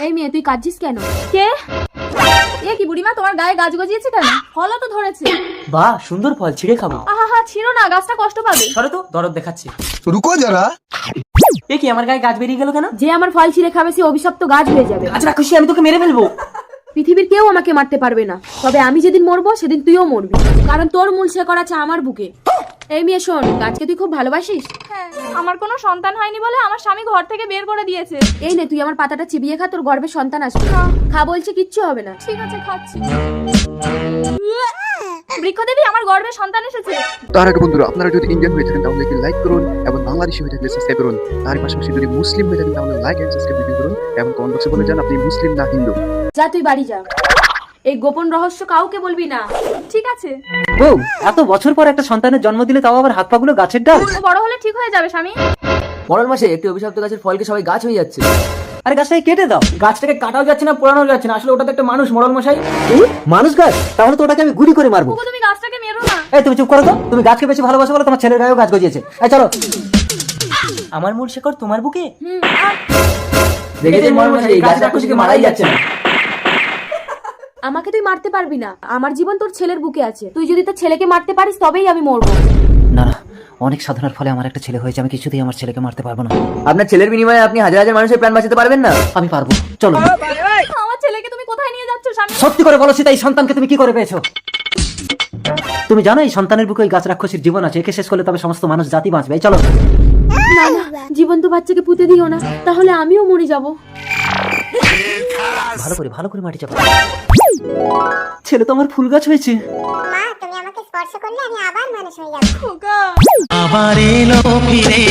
এই মেয়ে তুই কাঁদছিস কেন? কে? এ কি বুড়িমা, তোমার গায়ে গাছ গজিয়েছে কেন? ফলও তো ধরেছে। বাহ, সুন্দর ফল, ছিঁড়ে খাবো। আহা, ছিড়ো না, গাছটা কষ্ট পাবে। সরে তো, দরদ দেখাচ্ছি। रुको जरा। এ কি, আমার গায়ে গাছ বেরিয়ে গেল কেন? যে আমার ফল ছিঁড়ে খাবে সে অভিশপ্ত গাছ হয়ে যাবে। গাছ রাক্ষসী, আমি তোকে মেরে ফেলবো। পৃথিবীর কেউ আমাকে মারতে পারবে না, তবে আমি যেদিন মরবো সেদিন তুইও মরবি, কারণ তোর মূল শেকড় আছে আমার বুকে। এই মেয়ে শোন, গাছকে তুই খুব ভালোবাসিস। হ্যাঁ, আমার কোনো সন্তান হয়নি বলে আমার স্বামী ঘর থেকে বের করে দিয়েছে। এই নে তুই আমার পাতাটা চিবিয়ে খা, তোর গর্ভে সন্তান আসবে। খা বলছি, কিচ্ছু হবে না। ঠিক আছে, খাচ্ছি। বৃক্ষদেবী, আমার গর্ভে সন্তান এসেছে। তার আগে বন্ধুরা, আপনারা যদি ইন্ডিয়ান হয়ে থাকেন তাহলে লাইক করুন এবং বাংলাদেশি হয়ে থাকলে সাবস্ক্রাইব করুন। তার পাশাপাশি যদি মুসলিম হয়ে থাকেন তাহলে লাইক এন্ড সাবস্ক্রাইব ভিডিও করুন এবং কমেন্ট বক্সে বলে যান আপনি মুসলিম না হিন্দু। যা তুই বাড়ি যা, এই গোপন রহস্য কাউকে বলবি না। ঠিক আছে। বউ, এত বছর পর একটা সন্তানের জন্ম দিলে, তাও আবার হাত পাগুলো গাছের ডাল। ও বড় হলে ঠিক হয়ে যাবে স্বামী। মরণ মাসে একটি অভিশপ্ত গাছের ফলকে সবাই গাছ হয়ে যাচ্ছে। আরে গাছটাকে কেটে দাও। গাছটাকে কাটাও যাচ্ছে না, পোড়ানো যাচ্ছে না, আসলে ওটা তো একটা মানুষ। মরণ মশাই, মানুষ গাছ? তাহলে তো ওটাকে আমি গুলি করে মারবো। ওগো, তুমি গাছটাকে মেরো না। এই তুমি চুপ করো তো, তুমি গাছকে বেশি ভালোবাসো বলে তোমার ছেলের গায়েও গাছ গজিয়েছে। এই চলো। আমার মূল শেকড় তোমার বুকে। দেখেছেন মরণ মশাই, এই গাছ রাক্ষসীকে মারাই যাচ্ছে না। আমাকে তুই মারতে পারবি না, আমার জীবন তোর ছেলের বুকে আছে। তুই যদি তোর ছেলেকে মারতে পারিস তবেই আমি মরবো। না না, অনেক সাধনার ফলে আমার একটা ছেলে হয়েছে, আমি কিছুতেই আমার ছেলেকে মারতে পারবো না। আপনার ছেলের বিনিময়ে আপনি হাজার হাজার মানুষের প্রাণ বাঁচাতে পারবেন না। আমি পারবো, চলো। আমার ছেলেকে তুমি কোথায় নিয়ে যাচ্ছ স্বামী? সত্যি করে বলো সীতা, এই সন্তানকে তুমি কি করে পেয়েছো? তুমি জানো এই সন্তানের বুকে ওই গাছ রাক্ষসীর জীবন আছে, একে শেষ করলে তবে সমস্ত মানুষ জাতি বাঁচবে। এই চলো। না না, জীবন্ত বাচ্চাকে পুঁতে দিও না, তাহলে আমিও মরে যাব। ভালো করে মাটি চাপা। ছেলে তো আমার ফুল গাছ হয়েছে। মা, তুমি আমাকে স্পর্শ করলে আমি আবার মানুষ হয়ে যাব। খোকা। আবার এলো ফিরে